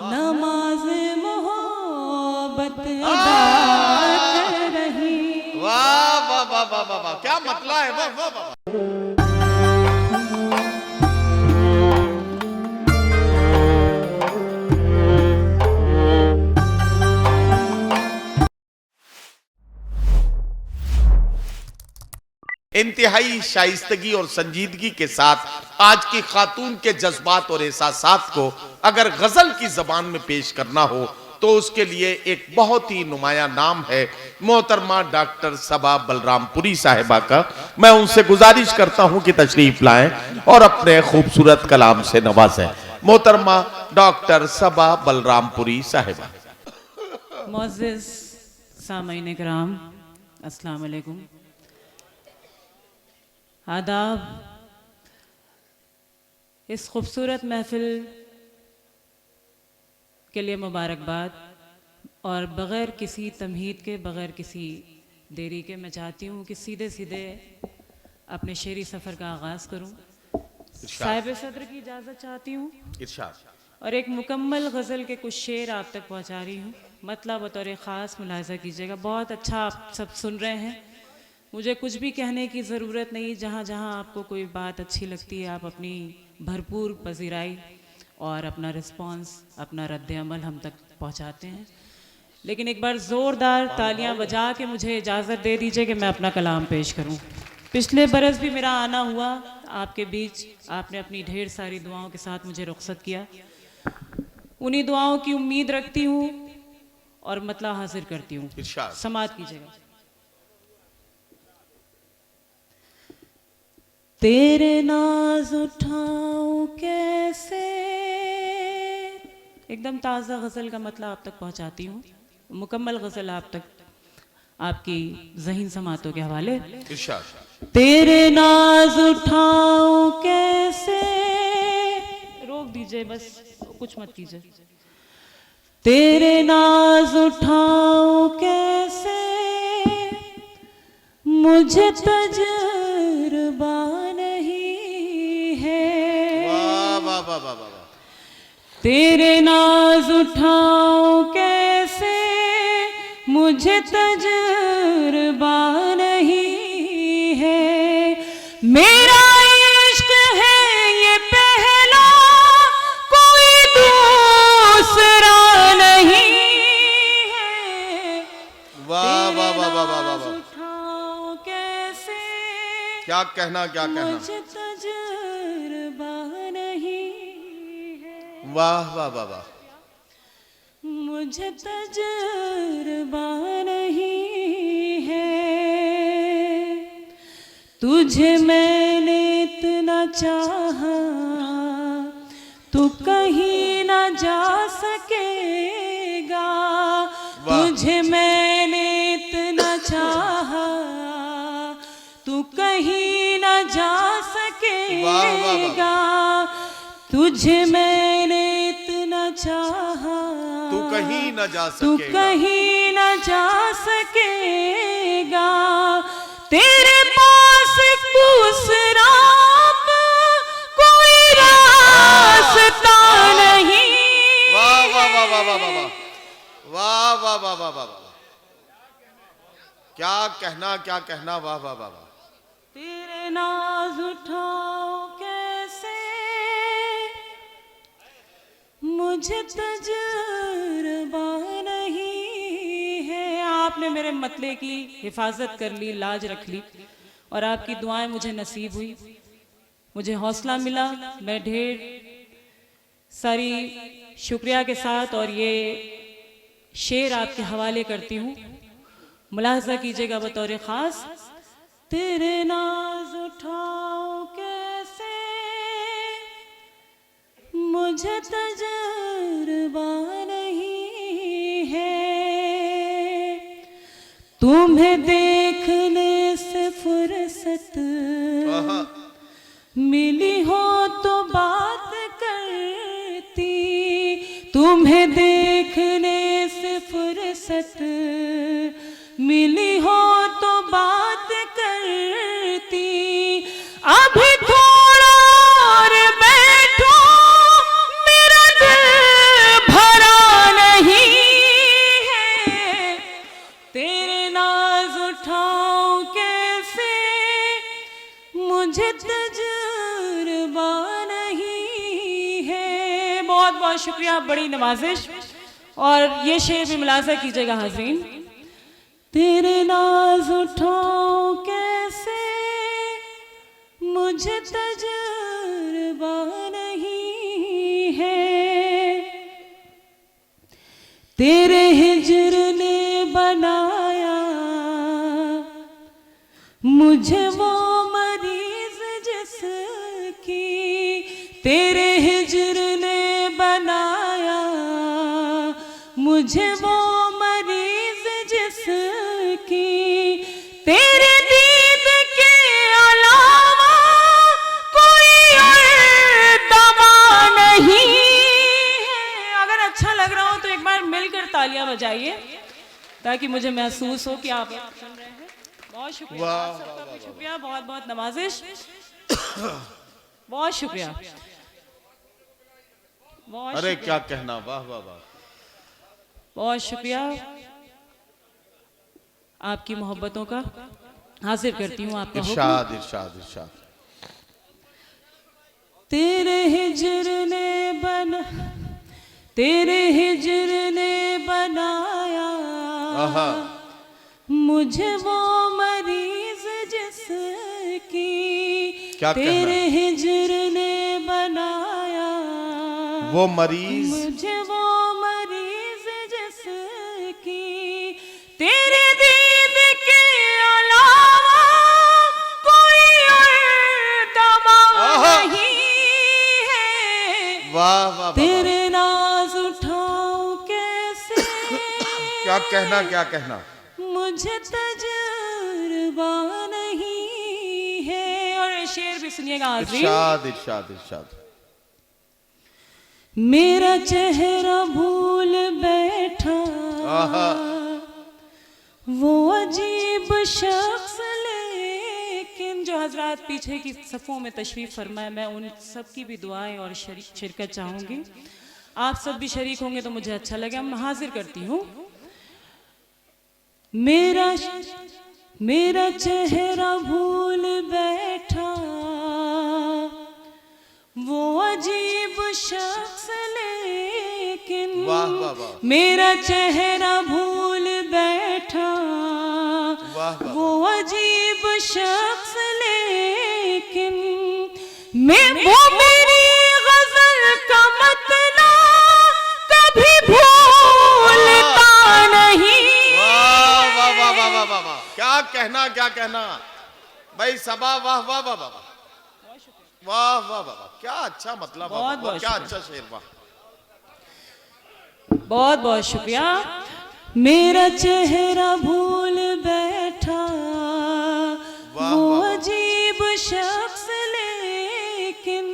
नमाज मोहब्बत अदा कर रही। वाह वाह वाह वाह वाह वाह, क्या मतलब है, वाह वाह वाह। इंतहाई शाइस्तगी और संजीदगी के साथ आज की खातून के जज्बात और एहसासात को अगर गजल की जबान में पेश करना हो तो उसके लिए एक बहुत ही नुमाया नाम है मोहतरमा डॉक्टर सबा बलरामपुरी साहिबा का। मैं उनसे गुजारिश करता हूं कि तशरीफ लाएं और अपने खूबसूरत कलाम से नवाजें। मोहतरमा डॉक्टर सबा बलरामपुरी साहिबा। मुअज़्ज़िज़ सामईन किराम, अस्सलाम वालेकुम, आदाब। इस खूबसूरत महफिल के लिए मुबारकबाद, और बग़ैर किसी तमहीद के, बग़ैर किसी देरी के मैं चाहती हूँ कि सीधे सीधे अपने शेरी सफ़र का आगाज़ करूँ। साहिब सदर की इजाज़त चाहती हूँ और एक मुकम्मल गज़ल के कुछ शेर आप तक पहुँचा रही हूँ। मतलब बतौर ख़ास मुलाहिज़ा कीजिएगा। बहुत अच्छा आप सब सुन रहे हैं, मुझे कुछ भी कहने की ज़रूरत नहीं। जहाँ जहाँ आपको कोई बात अच्छी लगती है आप अपनी भरपूर पजीराई और अपना रिस्पांस, अपना रद्द अमल हम तक पहुँचाते हैं। लेकिन एक बार ज़ोरदार तालियां बजा के मुझे इजाज़त दे दीजिए कि मैं अपना कलाम पेश करूं। पिछले बरस भी मेरा आना हुआ आपके बीच, आपने अपनी ढेर सारी दुआओं के साथ मुझे रुखसत किया। उन्हीं दुआओं की उम्मीद रखती हूँ और मतला हाजिर करती हूँ। समाअत कीजिएगा। तेरे नाज उठाऊं कैसे, एकदम ताज़ा गज़ल का मतलब आप तक पहुँचाती हूँ। मुकम्मल गज़ल आप तक आपकी ज़हीन समातों के हवाले। तेरे नाज उठाऊं कैसे, रोक दीजिए बस, कुछ मत कीजिए। तेरे नाज उठाऊं कैसे, मुझे तजुर्बा नहीं है। वाह वाह वाह वाह। तेरे नाज उठाऊं कैसे, मुझे तजुर्बा नहीं है। मेरा इश्क है ये पहला, कोई दूसरा नहीं है। वाह वाह वाह वाह वाह वाह। उठाऊं कैसे, क्या कहना, क्या कहना। मुझे तजुर्बा नहीं है। वाह वाह वाह वाह। मुझे तजुर्बा नहीं है। तुझे मैंने इतना चाहा, तू कहीं ना जा सकेगा। तुझे मैंने इतना चाहा, तू कहीं ना जा सकेगा। तुझे मैंने इतना चाहा, तू कहीं न जा तू सकेगा। कहीं न जा सकेगा। तेरे पास दूसरा कोई रास्ता नहीं। वाह वाह वाह वाह वाह वाह वाह वाह वाह वाह वाह। क्या कहना, क्या कहना, वाह वाह वाह वाह। तेरे नाज उठाओ कैसे, मुझे तजुर्बा नहीं है। आपने मेरे मतले की हिफाजत कर ली, लाज रख ली, और आपकी दुआएं मुझे नसीब हुई, मुझे हौसला मिला। मैं ढेर सारी शुक्रिया के साथ और ये शेर आपके हवाले करती हूँ। मुलाहजा कीजिएगा बतौर ख़ास। तेरे नाज उठाओ कैसे, मुझे तजुर्बा नहीं है। तुम्हें देखने से फुर्सत मिली हो तो बात करती। तुम्हें देखने से फुर्सत मिली हो तो बात करती। अभी थोड़ा और बैठो, मेरा दिल बहुत शुक्रिया, बड़ी नवाजिश। और ये शेर भी मुलाजा कीजिएगा हाज़रीन। तेरे नाज उठाऊं कैसे, मुझे तजुर्बा नहीं है, तेरे हिज्र ने बनाया मुझे वो मरीज जिसकी, तेरे हिज्र ने बनाया मुझे वो मरीज जिसकी, तेरे दीद के अलावा कोई और दवा नहीं है। अगर अच्छा लग रहा हो तो एक बार मिलकर तालियां बजाइए ताकि मुझे महसूस हो कि आप सुन रहे हैं। बहुत शुक्रिया, आप सबका भी शुक्रिया, बहुत बहुत नवाजिश, बहुत शुक्रिया, बहुत अरे शुक्रिया, क्या कहना, वाह वाह वाह, बहुत शुक्रिया आपकी मोहब्बतों का। हाजिर करती हूँ आपका हुक्म। इरशाद इरशाद इरशाद। तेरे हिज्र ने बना, तेरे हिज्र ने बनाया आहा, मुझे वो मरीज जिसकी, क्या कहना? तेरे हिज्र ने बनाया वो मरीज, मुझे वो मरीज जिसकी, तेरे दीद के अलावा कोई और दवा नहीं है, वाह वाह वाह, तेरे नाज उठाऊं कैसे, क्या कहना, क्या कहना, मुझे तजुर्बा नहीं है। और ये शेर भी सुनिएगा हाज़रीन। इरशाद इरशाद इरशाद। मेरा चेहरा भूल बैठा आहा, वो अजीब शख्स, लेकिन जो हजरात पीछे की सफ़ों में तशरीफ़ फरमाए, मैं उन सब की भी दुआएं और शिरकत चाहूँगी। आप सब भी शरीक होंगे तो मुझे अच्छा लगेगा। मैं हाजिर करती हूँ। मेरा चेहरा भूल बैठा वो अजीब शख्स, लेकिन वाह वाह वाह, मेरा चेहरा भूल बैठा वाह वाह, वो अजीब शख्स, लेकिन वो मेरी गजल का मतलब कभी भूलता नहीं। वाह वाह वाह वाह वाह वाह वाह, क्या कहना, क्या कहना भाई सबा, वाह वाह वाह वाह वाह वाह वाह, क्या अच्छा मतलब, बहुत बहुत क्या अच्छा शेर, वाह, बहुत बहुत शुक्रिया। मेरा चेहरा भूल बैठा वाह, वो वाह, वाह। अजीब शख्स, लेकिन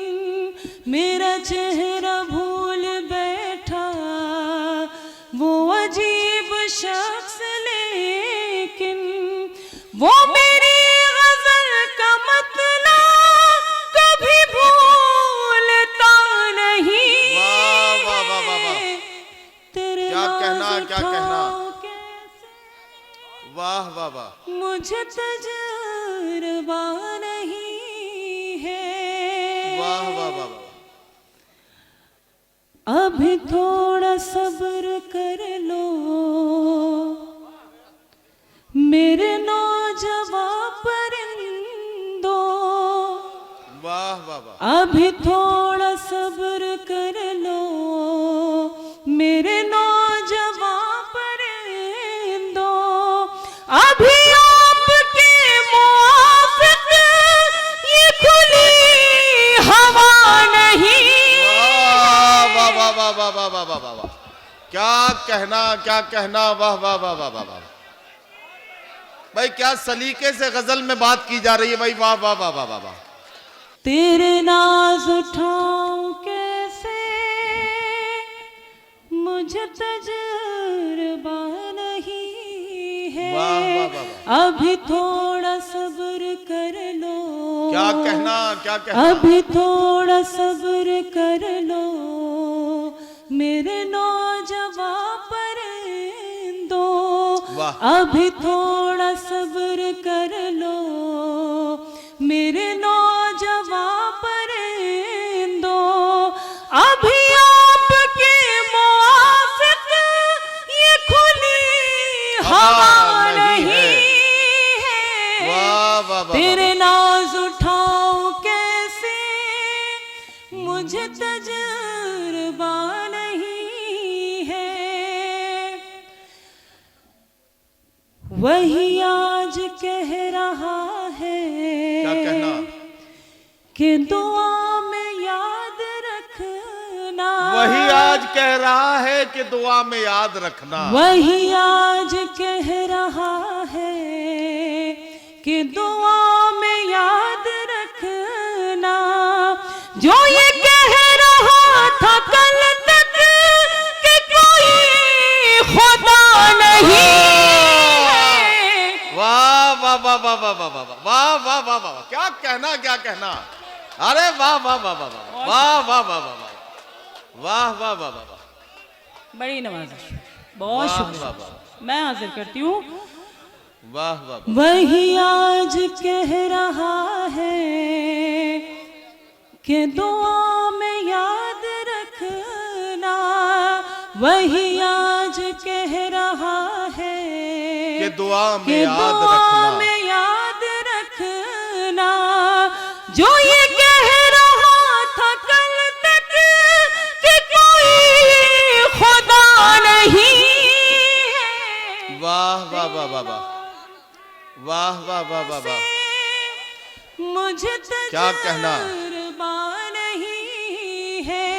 मेरा चेहरा भूल बैठा वो अजीब शख्स, लेकिन वो मेरी गजल का मतलब कभी भूलता नहीं। वाह वाह वाह वाह वाह, तेरे क्या कहना, नाज़ क्या कहना, उठाओ कैसे, वाह वाह वाह, मुझे तजुर्बा नहीं है। वाह वाह वाह वाह, अभी थोड़ा सब्र कर लो मेरे नौजवान परिंदों, वाह वाह वाह, अभी थोड़ा सब्र कर लो मेरे नौजवान परिंदों, अभी आपके मुआफिक ये खुली हवा नहीं। वाह वाह वाह वाह वाह वाह वाह वाह वाह, क्या कहना, क्या कहना, वाह वाह वाह वाह वाह वाह भाई, क्या सलीके से गजल में बात की जा रही है भाई, वाह वाह वाह वाह वाह वाह। तेरे नाज उठाऊं कैसे, मुझे तजुर्बा नहीं है, वाह वाह वाह वाह, अभी थोड़ा सब्र कर लो, क्या कहना, क्या कहना, अभी थोड़ा सब्र कर लो मेरे नौजवान परिंदों, वाह, अभी थोड़ा सब्र कर लो मेरे नौजवान परिंदों, अभी आपके वही आज कह रहा है क्या कहना? कि दुआ में याद रखना। वही आज कह रहा है कि दुआ में याद रखना। वही आज कह रहा है कि दुआ में याद रखना। जो ये कह रहा था कल तक कि कोई खुदा नहीं है। वाह वाह वाह वाह वाह वाह वाह वाह वाह वाह वाह, क्या कहना, क्या कहना। अरे वाह वाह वाह वाह वाह वाह वाह वाह वाह वाह वाह वाह वाह, बड़ी नवाजिश, बहुत वाह, शुक्रिया। वाह, वाह। मैं हाजिर करती हूँ। वाह वाह वाह। वही आज कह रहा है कि दुआ में याद रखना। वही आज कह रहा है कि दुआ में कि याद दुआ रखना। में याद रखना। जो ये कह रहा था कल तक कि कोई खुदा नहीं है। वाह वाह वाह वाह वाह वाह वाह वाह वाह वाह, मुझे क्या कहना। तजुर्बा नहीं है,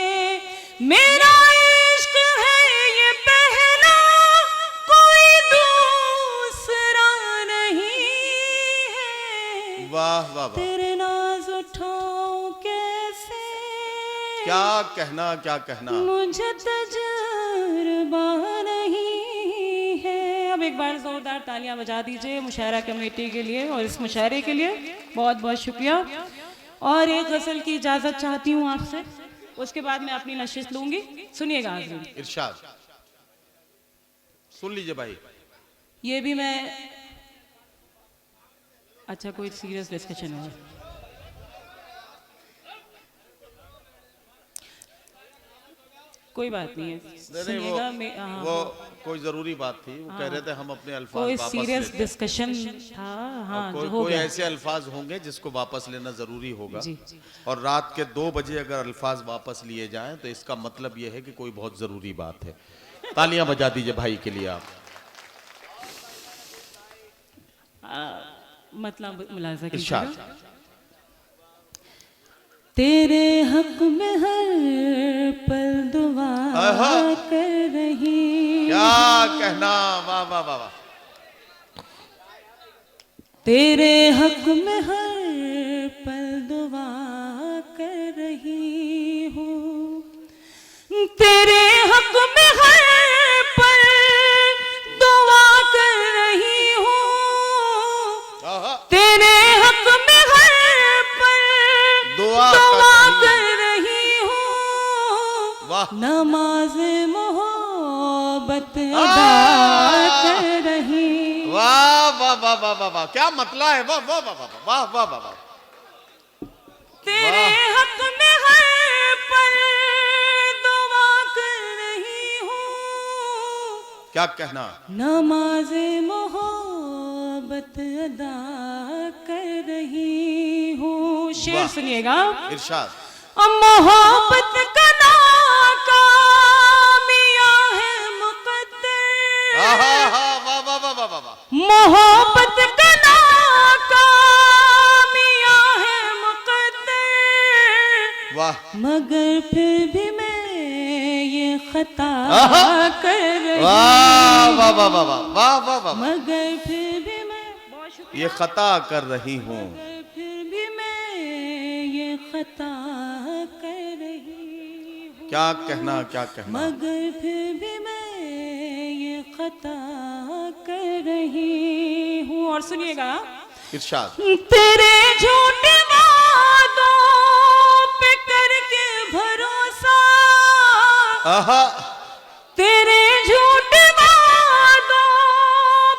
मेरा इश्क है ये पहला, कोई दूसरा नहीं है। वाह वाह वाह, तेरे नाज उठाऊं कैसे, क्या कहना, क्या कहना। मुझे तजुर्बा नहीं है। अब एक बार जोरदार तालियां बजा दीजिए मुशायरा कमेटी के लिए और इस मुशायरे के लिए बहुत बहुत शुक्रिया। और एक गज़ल की इजाज़त चाहती हूँ आपसे, उसके बाद मैं अपनी नशिश लूंगी। सुनिएगा हाज़रीन। इरशाद सुन लीजिए भाई। ये भी मैं, अच्छा कोई सीरियस डिस्कशन है, कोई बात नहीं है, नहीं, सुनिएगा। वो कोई जरूरी बात थी। वो कह रहे थे हम अपने अल्फाज कोई वापस सीरियस लेते हैं। डिस्कशन था। हाँ कोई जो हो कोई गया। ऐसे अल्फाज होंगे जिसको वापस लेना जरूरी होगा। जी। और रात के 2 बजे अगर अल्फाज वापस लिए जाएं तो इसका मतलब यह है कि कोई बहुत जरूरी बात है। तालियां बजा दीजिए भाई के लिए आप। मतलब मुलाजा इरशाद। कीजिएगा। तेरे हक में हर पल दुआ आहा। कर रही, क्या कहना। वाह वाह वाह वाह, तेरे हक में हर पल दुआ कर रही हूँ। तेरे हक में हर पल दुआ कर रही हूँ। आहा। तेरे हक में हर पल दुआ कर रही हूँ। वाह। नमाज मोहब्बत अदा कर रही। वाह वाह वाह वाह वाह वाह, क्या मतला है। वाह वाह वाह वाह वाह वाह वाह वाह। तेरे हक में हर पल दुआ कर रही हूँ। क्या कहना। नमाज मोहब्बत अदा कर रही हूँ। शेर वाह। सुनिएगा। इरशाद। मोहब्बत का नाकामिया है मुकद्दर। आहा हा, वाह वाह वाह वाह वाह। मोहब्बत का नाकामिया है मुकद्दर। वाह। मगर फिर भी मैं ये खता आहा। कर रही। वाह वाह वाह वाह वाह वाह वाह वाह। मगर फिर भी मैं, बहुत शुक्रिया। ये खता कर रही हूँ। मगर फिर भी मैं ये खता कर रही हूँ। क्या कहना, क्या कहना। मगर फिर भी मैं ये खता कर रही हूँ। और सुनिएगा। इरशाद। तेरे झूठे वादों पे करके भरोसा, आहा। तेरे झूठे वादों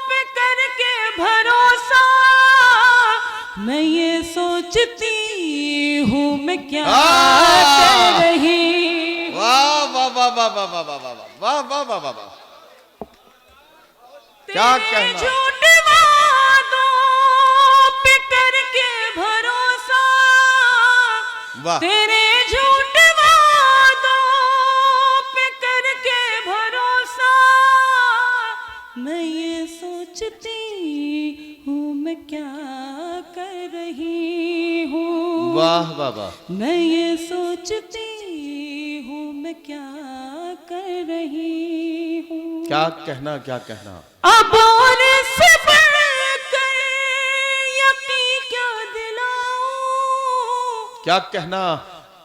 पे करके भरोसा, मैं ये सोचती हूँ मैं क्या कर रही। वाह वाह वाह वाह वाह वाह वाह वाह वाह वाह वाह वाह वाह, क्या तेरे कहना। झूठे वादों पे करके भरोसा, वाह। तेरे झूठे वादों पे करके भरोसा, मैं ये सोचती क्या कर रही हूँ। वाह वाह वाह। मैं ये सोचती हूँ मैं क्या कर रही हूँ। क्या कहना, क्या कहना। अब और से बढ़कर यकीन क्या दिलाऊं। क्या कहना।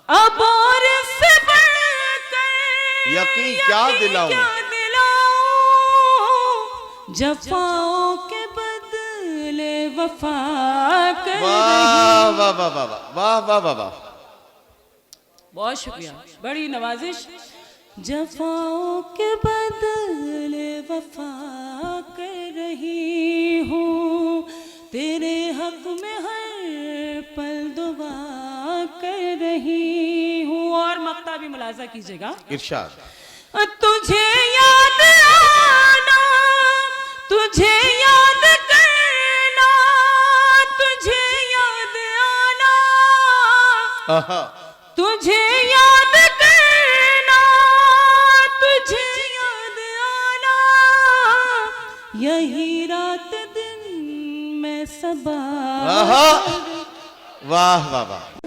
अब और से बढ़कर यकीन क्या दिलाऊं। क्या दिलाऊं। जफाओं के बदले वफा कर वाह रही। वाह वाह वाह वाह वाह वाह वाह। बहुत शुक्रिया, बड़ी नवाजिश। जफाओं के बदले वफा कर रही हूँ। तेरे हक में हर पल दुआ कर रही हूँ। और मक्ता भी मुलाजा कीजिएगा। इरशाद। तुझे याद आना, तुझे याद करना, तुझे याद आना, आहा। तुझे याद करना, तुझे याद आना, यही रात दिन मैं सबा। आहा। वाह वाह वाह।